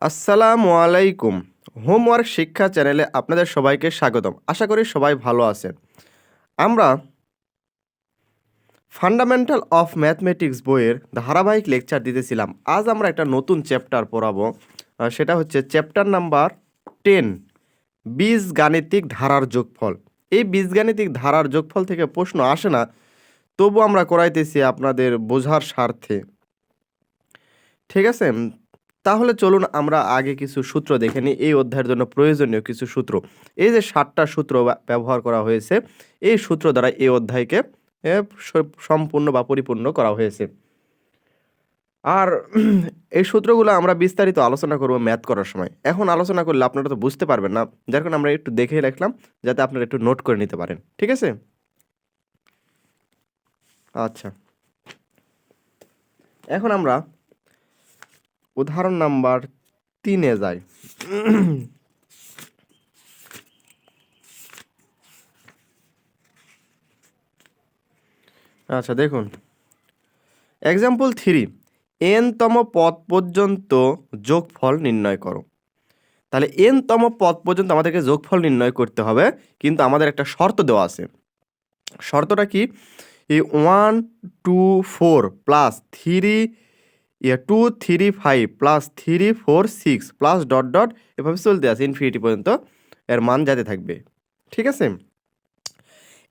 আসসালামু আলাইকুম। হোমওয়ার্ক শিক্ষা চ্যানেলে আপনাদের সবাইকে স্বাগতম। আশা করি সবাই ভালো আছেন। আমরা ফান্ডামেন্টাল অফ ম্যাথমেটিক্স বইয়ের ধারাবাহিক লেকচার দিতেছিলাম। আজ আমরা একটা নতুন চ্যাপ্টার পড়াবো। সেটা হচ্ছে চ্যাপ্টার নাম্বার 10, বীজগাণিতিক ধারার যোগফল। এই বীজগাণিতিক ধারার যোগফল থেকে প্রশ্ন আসে না, তবু আমরা করাইতেছি আপনাদের বোঝার স্বার্থে। ঠিক আছে? তাহলে চলুন আমরা আগে কিছু সূত্র দেখে নিই, এই অধ্যায়ের জন্য প্রয়োজনীয় কিছু সূত্র। এই যে ৭টা সূত্র ব্যবহার করা হয়েছে, এই সূত্র দ্বারা এই অধ্যায়কে সম্পূর্ণ বা পরিপূর্ণ করা হয়েছে। আর এই সূত্রগুলো আমরা বিস্তারিত আলোচনা করব ম্যাথ করার সময়। এখন আলোচনা করলে আপনারা তো বুঝতে পারবেন না, যার কারণে আমরা একটু দেখেই রাখলাম যাতে আপনারা একটু নোট করে নিতে পারেন। ঠিক আছে? আচ্ছা, এখন আমরা উদাহরণ নাম্বার 3-এ যাই। আচ্ছা দেখুন, এক্সাম্পল 3, n-তম পদ পর্যন্ত যোগফল নির্ণয় করো। তাহলে n-তম পদ পর্যন্ত আমাদেরকে যোগফল নির্ণয় করতে হবে, কিন্তু আমাদের একটা শর্ত দেওয়া আছে। শর্তটা কি? এই 1 2 4 plus 3 2 3 5 plus 3 4 6 plus dot dot এভাবে চলতে আছে ইনফিনিটি পর্যন্ত এর মান যাতে থাকবে। ঠিক আছে?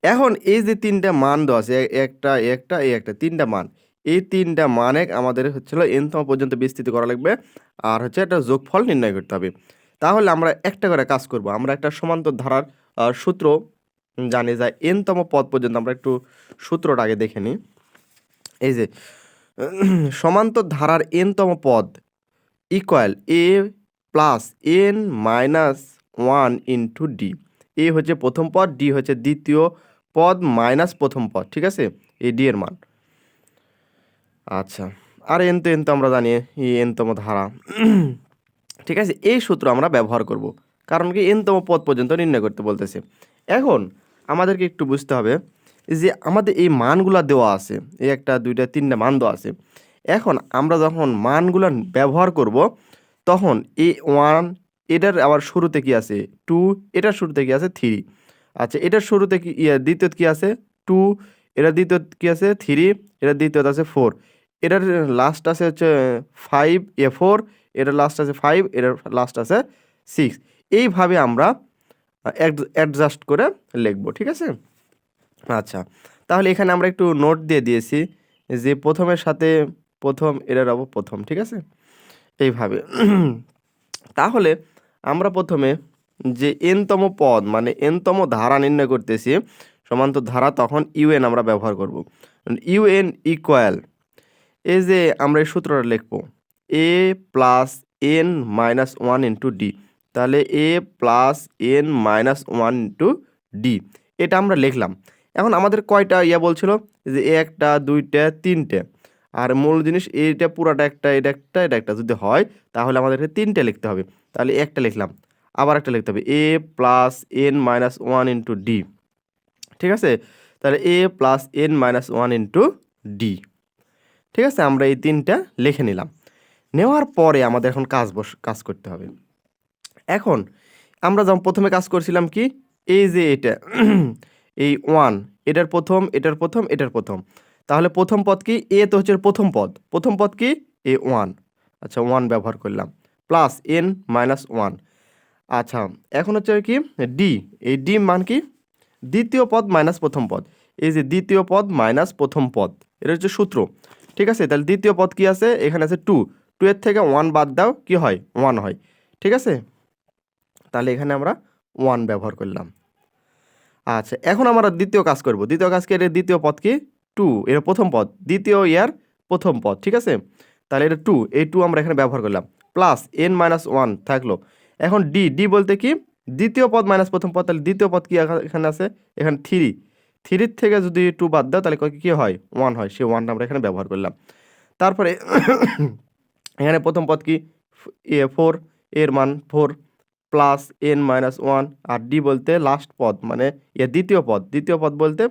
এখন এই যে তিনটা মান দেওয়া আছে, একটা একটা এই একটা, তিনটা মান, এই তিনটা মানে আমাদের হচ্ছিল n-তম পর্যন্ত বিস্তৃত করা লাগবে, আর হচ্ছে একটা যোগফল নির্ণয় করতে হবে। তাহলে আমরা একটা করে কাজ করব। আমরা একটা সমান্তর ধারার সূত্র জানি, যায় n-তম পদ পর্যন্ত। আমরা একটু সূত্রটা আগে দেখে নিই। এই যে সমান্তর ধারার n-তম পদ equal a plus n minus 1 into D. A হচ্ছে প্রথম পদ, ডি হচ্ছে দ্বিতীয় পদ মাইনাস প্রথম পদ। ঠিক আছে? এই ডি এর মান। আচ্ছা, আর এন তো আমরা জানি এই n-তম ধারা। ঠিক আছে? এই সূত্র আমরা ব্যবহার করব, কারণ কি n-তম পদ পর্যন্ত নির্ণয় করতে বলতেছে। এখন আমাদেরকে একটু বুঝতে হবে যে আমাদের এই মানগুলা দেওয়া আছে, এই একটা দুইটা তিনটা মান দেওয়া আছে। এখন আমরা যখন মানগুলো ব্যবহার করব, তখন এই 1 এটার আবার শুরুতে কি আছে 2, এটার শুরুতে কি আছে 3। আচ্ছা, এটার শুরুতে কি দ্বিতীয়ত কি আছে 2, এটার দ্বিতীয়ত কি আছে 3, এটার দ্বিতীয়ত আছে 4, এটার লাস্ট আছে হচ্ছে 5 4, এটার লাস্ট আছে 5, এটার লাস্ট আছে 6। এইভাবে আমরা অ্যাডজাস্ট করে লিখব। ঠিক আছে? আচ্ছা, তাহলে এখানে আমরা একটু নোট দিয়ে দিয়েছি যে প্রথমের সাথে প্রথম এটার প্রথম। ঠিক আছে? এইভাবে। তাহলে আমরা প্রথমে যে n-তম পদ মানে n-তম ধারা নির্ণয় করতেছি, সমান্তর ধারা, তখন un আমরা ব্যবহার করব। un ইকুয়াল, এই যে আমরা এই সূত্রটা লিখব a plus n minus 1 into D. তাহলে a plus n minus 1 into D, এটা আমরা লিখলাম। এখন আমাদের কয়টা বলছিল যে একটা দুইটা তিনটে, আর মূল জিনিস এইটা পুরাটা একটা, এটা একটা, এটা একটা যদি হয়, তাহলে আমাদেরকে তিনটে লিখতে হবে। তাহলে একটা লিখলাম, আবার একটা লিখতে হবে a plus n minus 1 into D. ঠিক আছে? তাহলে a plus n minus 1 into D. ঠিক আছে? আমরা এই তিনটা লিখে নিলাম। নেওয়ার পরে আমাদের এখন কাজ করতে হবে। এখন আমরা যখন প্রথমে কাজ করছিলাম কি, এই যে এটা এই 1, এটার প্রথম, এটার প্রথম, এটার প্রথম। তাহলে প্রথম পদ কি? এ তো হচ্ছে প্রথম পদ। প্রথম পদ কি? এ 1। আচ্ছা, 1 ব্যবহার করলাম, প্লাস n মাইনাস 1। আচ্ছা, এখন হচ্ছে কি ডি। এই ডি মান কি? দ্বিতীয় পদ মাইনাস প্রথম পদ। এই যে দ্বিতীয় পদ মাইনাস প্রথম পদ, এটা হচ্ছে সূত্র। ঠিক আছে? তাহলে দ্বিতীয় পদ কি আছে? এখানে আছে 2, 2 এর থেকে 1 বাদ দাও, কি হয়? 1 হয়। ঠিক আছে? তাহলে এখানে আমরা 1 ব্যবহার করলাম। আচ্ছা, এখন আমরা দ্বিতীয় কাজ করব। দ্বিতীয় কাজ কি? এর দ্বিতীয় পদ কি? 2, এর প্রথম পদ, দ্বিতীয় ইয়ার প্রথম পদ। ঠিক আছে? তাহলে এটা 2, এই 2 আমরা এখানে ব্যবহার করলাম, প্লাস n মাইনাস 1 থাকলো। এখন ডি, ডি বলতে কি? দ্বিতীয় পদ মাইনাস প্রথম পদ। তাহলে দ্বিতীয় পদ কি এখানে আছে? এখানে 3, 3 থেকে যদি 2 বাদ দাও, তাহলে কি হয়? 1 হয়। সেই 1টা আমরা এখানে ব্যবহার করলাম। তারপরে এখানে প্রথম পদ কি? 4, এর মান 4, প্লাস n মাইনাস 1, আর ডি বলতে লাস্ট পদ, মানে দ্বিতীয় পদ। দ্বিতীয় পদ বলতে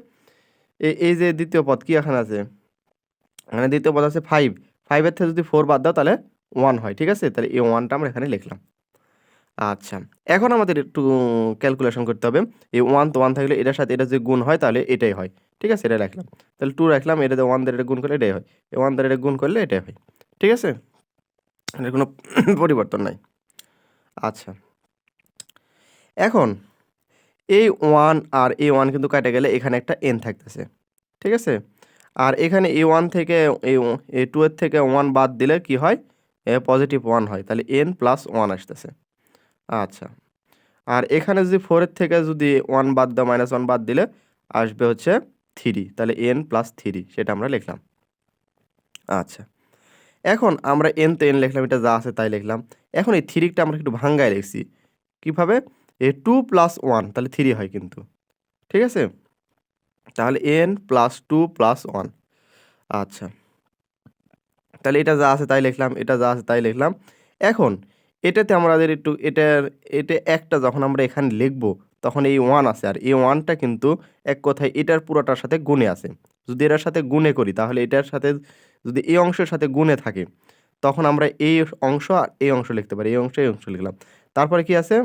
এই যে দ্বিতীয় পদ কি এখানে আছে? এখানে দ্বিতীয় পদ আছে 5, 5 এর থেকে যদি 4 বাদ দাও, তাহলে ওয়ান হয়, ঠিক আছে? তাহলে এই ওয়ানটা আমরা এখানে লিখলাম। আচ্ছা, এখন আমাদের একটু ক্যালকুলেশন করতে হবে। এই ওয়ান তো ওয়ান থাকলে এটার সাথে এটা যদি গুণ হয় তাহলে এটাই হয়, ঠিক আছে? এটা রাখলাম, তাহলে টু রাখলাম, এটাতে ওয়ান দ্বারা এটা গুণ করলে এটাই হয়, এই ওয়ান দ্বারা এটা গুণ করলে এটাই হয়, ঠিক আছে? এটার কোনো পরিবর্তন নাই। আচ্ছা, এখন এই ওয়ান আর এই ওয়ান কিন্তু কাটা গেলে এখানে একটা এন থাকতেছে, ঠিক আছে? আর এখানে এই ওয়ান থেকে এই টু এর থেকে ওয়ান বাদ দিলে কি হয়? পজিটিভ ওয়ান হয়, তাহলে এন প্লাস ওয়ান আসতেছে। আচ্ছা, আর এখানে যদি ফোরের থেকে যদি ওয়ান বাদ দাও, মাইনাস ওয়ান বাদ দিলে আসবে হচ্ছে থ্রি, তাহলে এন প্লাস থ্রি, সেটা আমরা লিখলাম। আচ্ছা, এখন আমরা এন তো এন লিখলাম, এটা যা আছে তাই লিখলাম। এখন এই থ্রিটা আমরা একটু ভাঙ্গায় লিখছি, কীভাবে? এ টু প্লাস ওয়ান, তাহলে থ্রি হয় কিন্তু, ঠিক আছে? তাহলে n plus two plus one. আচ্ছা, তাহলে এটা যা আছে তাই লিখলাম, এটা যা আছে তাই লিখলাম। এখন এটাতে আমাদের একটু এটা একটা যখন আমরা এখানে লিখব তখন এই ওয়ান আছে, আর এই ওয়ানটা কিন্তু এক কথায় এটার পুরোটার সাথে গুণে আছে। যদি এটার সাথে গুণে করি তাহলে এটার সাথে যদি এই অংশের সাথে গুণে থাকে তখন আমরা এই অংশ আর এই অংশ লিখতে পারি, এই অংশ লিখলাম। তারপরে কি আছে?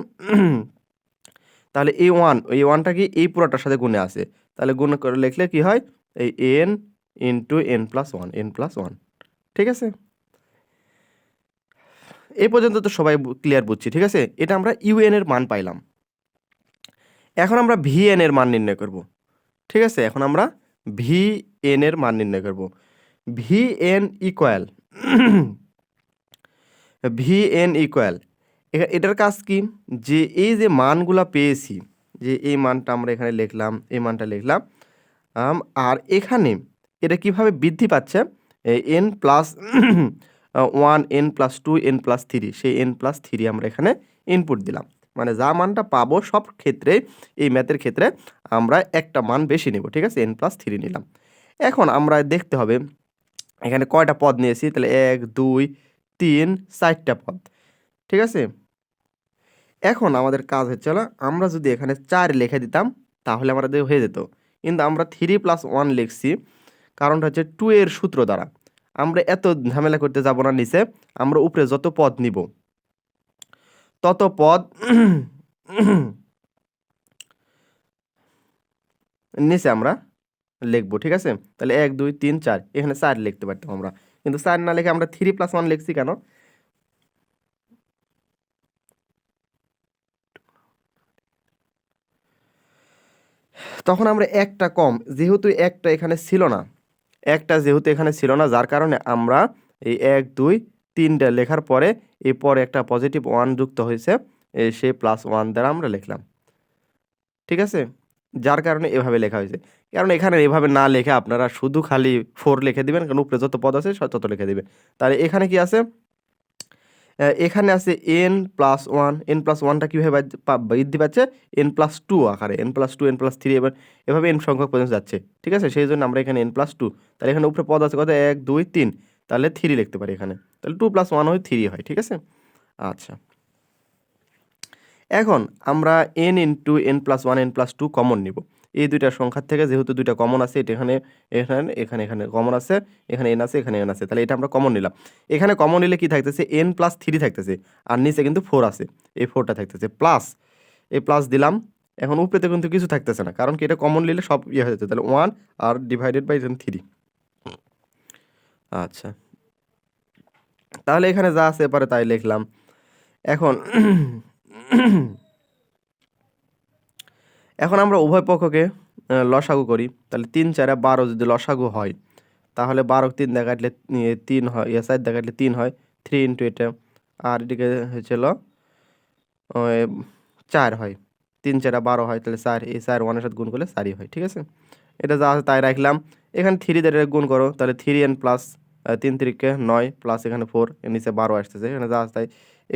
তাহলে এই ওয়ানটা কি এই পুরোটার সাথে গুণে আছে, তাহলে গুণ করে লিখলে কি হয়? এই N into N plus one, N plus one, ঠিক আছে? এই পর্যন্ত তো সবাই ক্লিয়ার বুঝছি, ঠিক আছে? এটা আমরা ইউএন এর মান পাইলাম। এখন আমরা ভিএন এর মান নির্ণয় করব, ঠিক আছে? এখন আমরা ভিএন এর মান নির্ণয় করব। ভিএন ইকুয়াল ভিএন ইকুয়াল এটার কাজ কি? যে এই যে মানগুলা পেয়েছি, যে এই মানটা আমরা এখানে লিখলাম, এই মানটা লিখলাম, আর এখানে এটা কিভাবে বৃদ্ধি পাচ্ছে? N plus one, N plus two, n plus three, সেই এন প্লাস থ্রি আমরা এখানে ইনপুট দিলাম। মানে যা মানটা পাবো সব ক্ষেত্রে, এই ম্যাথের ক্ষেত্রে আমরা একটা মান বেশি নেব, ঠিক আছে? এন প্লাস থ্রি নিলাম। এখন আমরা দেখতে হবে এখানে কয়টা পদ নিয়েছি, তাহলে এক, দুই, তিন, চারটা পদ, ঠিক আছে? এখন আমাদের কাজ হচ্ছে না, আমরা যদি এখানে চার লিখে দিতাম তাহলে আমাদের হয়ে যেত, কিন্তু আমরা থ্রি প্লাস ওয়ান লিখছি, কারণটা হচ্ছে টু এর সূত্র দ্বারা। আমরা এত ঝামেলা করতে যাব না, নিচে আমরা উপরে যত পদ নিব তত পদ নিচে আমরা লিখবো, ঠিক আছে? তাহলে এক, দুই, তিন, চার, এখানে চার লিখতে পারতাম আমরা, কিন্তু চার না লিখে আমরা থ্রি প্লাস ওয়ান লিখছি কেন? তখন আমরা একটা কম, যেহেতু একটা এখানে ছিল না, যার কারণে আমরা এই এক, দুই, তিনটা লেখার পরে এই পরে একটা পজিটিভ ওয়ান যুক্ত হয়েছে, সে প্লাস ওয়ান দ্বারা আমরা লিখলাম, ঠিক আছে? যার কারণে এভাবে লেখা হয়েছে। কারণ এখানে এভাবে না লিখে আপনারা শুধু খালি ফোর লিখে দিবেন, কারণ উপরে যত পদ আছে তত লিখে দিবেন। তাহলে এখানে কি আছে? এখানে আছে n plus one, N plus ওয়ানটা কীভাবে বৃদ্ধি পাচ্ছে? এন প্লাস টু আকারে, n plus two, n plus three, এভাবে এন সংখ্যক পর্যন্ত যাচ্ছে, ঠিক আছে? সেই জন্য আমরা এখানে এন প্লাস টু, তাহলে এখানে উপরে পদ আছে কত? এক, দুই, তিন, তাহলে থ্রি লিখতে পারি এখানে, তাহলে টু প্লাস ওয়ান হয় থ্রি হয়, ঠিক আছে? আচ্ছা, এখন আমরা n into N plus one, N plus two common নিব এই দুইটা সংখ্যার থেকে, যেহেতু দুইটা কমন আছে, এটা এখানে এখানে এখানে এখানে কমন আছে, এখানে এন আছে, এখানে এন আছে, তাহলে এটা আমরা কমন নিলাম। এখানে কমন নিলে কি থাকতেছে? এন প্লাস থ্রি থাকতেছে, আর নিচে কিন্তু ফোর আছে, এই ফোরটা থাকতেছে, প্লাস এই প্লাস দিলাম। এখন উপরেতে কিন্তু কিছু থাকতেছে না, কারণ কি এটা কমন নিলে সব ইয়ে হয়ে যাচ্ছে, তাহলে ওয়ান আর ডিভাইডেড বাই থ্রি। আচ্ছা, তাহলে এখানে যা আছে এবারে তাই লিখলাম। এখন এখন আমরা উভয় পক্ষকে লসাগু করি, তাহলে তিন চারে 12 যদি লসাগু হয় তাহলে 12 তিন দিয়ে কাটলে 3 হয়, 4 দিয়ে কাটলে 3 হয়, 3 ইন্টু এটা, আর এদিকে হয়েছিল 4 হয়, 3 4 12 হয়, তাহলে 4, এই 4 ওয়ানের সাথে গুণ করলে 4ই হয়, ঠিক আছে? এটা যা আছে তাই রাখলাম। এখানে 3 দিয়ে গুণ করো, তাহলে 3n প্লাস 3 3কে 9 প্লাস এখানে 4, এর নিচে 12 আসতেছে, এখানে যা আছে তাই।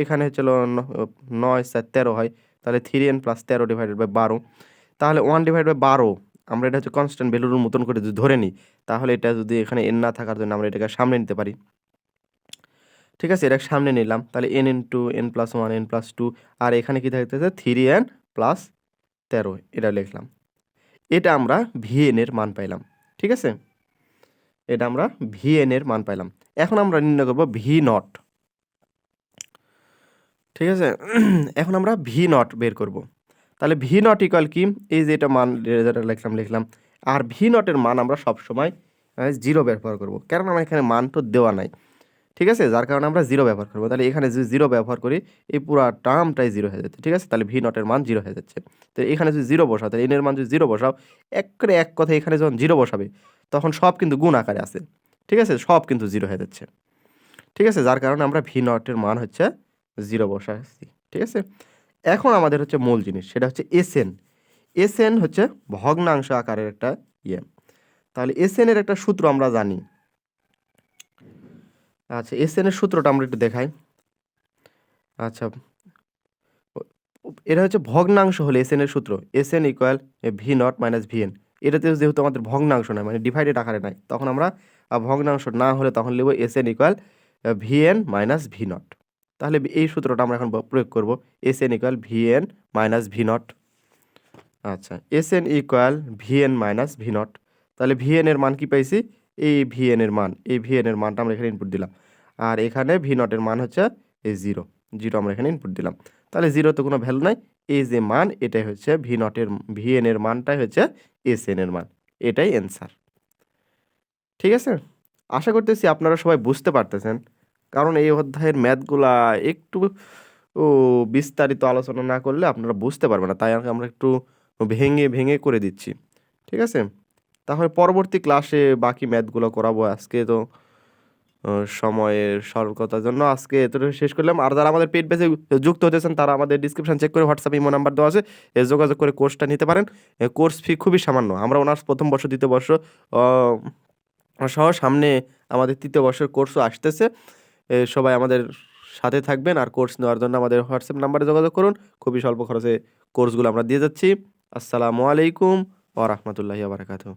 এখানে হচ্ছিল 9 4 13 হয়, তাহলে 3n প্লাস 13 ডিভাইডেড বাই 12, তাহলে 1 ডিভাইড বাই 12, আমরা এটা হচ্ছে কনস্ট্যান্ট ভ্যালুর মতন করে যদি ধরে নিই তাহলে এটা যদি এখানে n না থাকার জন্য আমরা এটাকে সামনে নিতে পারি, ঠিক আছে? এটাকে সামনে নিলাম, তাহলে n into N plus one, N plus two, আর এখানে কি থাকতেছে? 3n প্লাস 13, এটা লিখলাম। এটা আমরা ভিএন এর মান পাইলাম, ঠিক আছে? এটা আমরা ভিএন এর মান পাইলাম। এখন আমরা নির্ণয় করব ভি নট, ঠিক আছে? এখন আমরা ভি নট বের করব। তাহলে ভি নট ইকুয়াল কি? এই যে এটা মান যেটা লিখলাম। আর ভি নটের মান আমরা সবসময় 0 ব্যবহার করব। কারণ আমার এখানে মান তো দেওয়া নাই। ঠিক আছে? যার কারণে আমরা 0 ব্যবহার করব। তাহলে এখানে যদি 0 ব্যবহার করি, এই পুরা টার্মটাই 0 হয়ে যাচ্ছে। ঠিক আছে? তাহলে ভি নটের মান 0 হয়ে যাচ্ছে। তো এখানে যদি 0 বসাও, তাহলে n এর মান যদি 0 বসাও, এক কথায় এখানে যখন 0 বসাবে, তখন সব কিন্তু গুণ আকারে আছে। ঠিক আছে? সব কিন্তু 0 হয়ে যাচ্ছে। ঠিক আছে? যার কারণে আমরা ভি নটের মান হচ্ছে 0 বসাচ্ছি। ঠিক আছে? এখন আমাদের হচ্ছে মূল জিনিস, সেটা হচ্ছে এসএন। এসএন হচ্ছে ভগ্নাংশ আকারের একটা ইয়ে। তাহলে এসএন এর একটা সূত্র আমরা জানি। আচ্ছা, এসএন এর সূত্রটা আমরা একটু দেখাই। আচ্ছা, এটা হচ্ছে ভগ্নাংশ হলে এসএন এর সূত্র SN equal v naught minus VN. এটাতে যেহেতু আমাদের ভগ্নাংশ নয়, মানে ডিভাইডেড আকারে নাই, তখন আমরা ভগ্নাংশ না হলে তখন লিখব SN equal VN minus V naught. তাহলে এই সূত্রটা আমরা এখন প্রয়োগ করব, SN equal VN minus V naught. আচ্ছা, SN equal VN minus V naught. তাহলে ভিএন এর মান কি পাইছি? এই ভিএন এর মান, এই ভিএন এর মানটা আমরা এখানে ইনপুট দিলাম। আর এখানে ভি নটের মান হচ্ছে এই 0 আমরা এখানে ইনপুট দিলাম। তাহলে 0 তো কোনো ভ্যালু নাই। এই যে মান, এটাই হচ্ছে ভি নটের, ভিএন এর মানটাই হচ্ছে এসএন এর মান। এটাই অ্যান্সার। ঠিক আছে? আশা করতেছি আপনারা সবাই বুঝতে পারতেছেন, কারণ এই অধ্যায়ের ম্যাথগুলা একটু বিস্তারিত আলোচনা না করলে আপনারা বুঝতে পারবেন না, তাই আমরা একটু ভেঙে করে দিচ্ছি। ঠিক আছে? তাহলে পরবর্তী ক্লাসে বাকি ম্যাথগুলো করাবো। আজকে তো সময়ের স্বল্পতার জন্য আজকে এতটুকু শেষ করলাম। আর যারা আমাদের পেইড ব্যাচে যুক্ত হতেছেন, তারা আমাদের ডিসক্রিপশন চেক করে হোয়াটসঅ্যাপ ইমো নাম্বার দেওয়া আছে, যোগাযোগ করে কোর্সটা নিতে পারেন। কোর্স ফি খুবই সামান্য। আমরা অনার্স প্রথম বর্ষ, দ্বিতীয় বর্ষ সহ সামনে আমাদের তৃতীয় বর্ষের কোর্সও আসতেছে। সবাই আমাদের সাথে থাকবেন, আর কোর্স নেওয়ার জন্য আমাদের হোয়াটসঅ্যাপ নাম্বারে যোগাযোগ করুন। খুবই স্বল্প খরচে কোর্সগুলো আমরা দিয়ে যাচ্ছি। আসসালামু আলাইকুম ওয়া রাহমাতুল্লাহি ওয়া বারাকাতুহু।